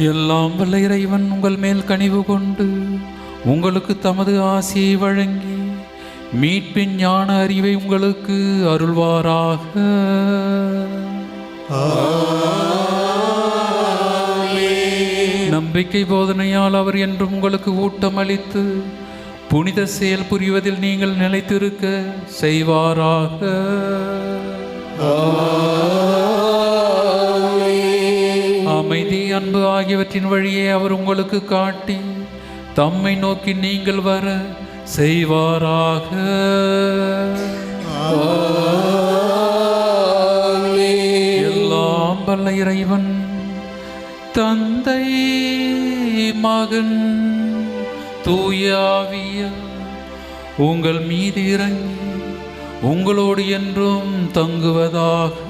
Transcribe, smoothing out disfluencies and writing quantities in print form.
எல்லாம் வல்ல இறைவன் உங்கள் மேல் கனிவு கொண்டு உங்களுக்கு தமது ஆசியை வழங்கி மீட்பின் ஞான அறிவை உங்களுக்கு அருள்வாராக. நம்பிக்கை போதனையால் அவர் என்றும் உங்களுக்கு ஊட்டம் அளித்து புனித செயல் புரிவதில் நீங்கள் நிலைத்திருக்க செய்வாராக. அமைதி, அன்பு ஆகியவற்றின் வழியே அவர் உங்களுக்கு காட்டி தம்மை நோக்கி நீங்கள் வர செய்வாராக. எல்லாம் வல்ல இறைவன் தந்தை, மகன், தூய ஆவியார் உங்கள் மீது இறங்கி உங்களோடு என்றும் தங்குவதாக.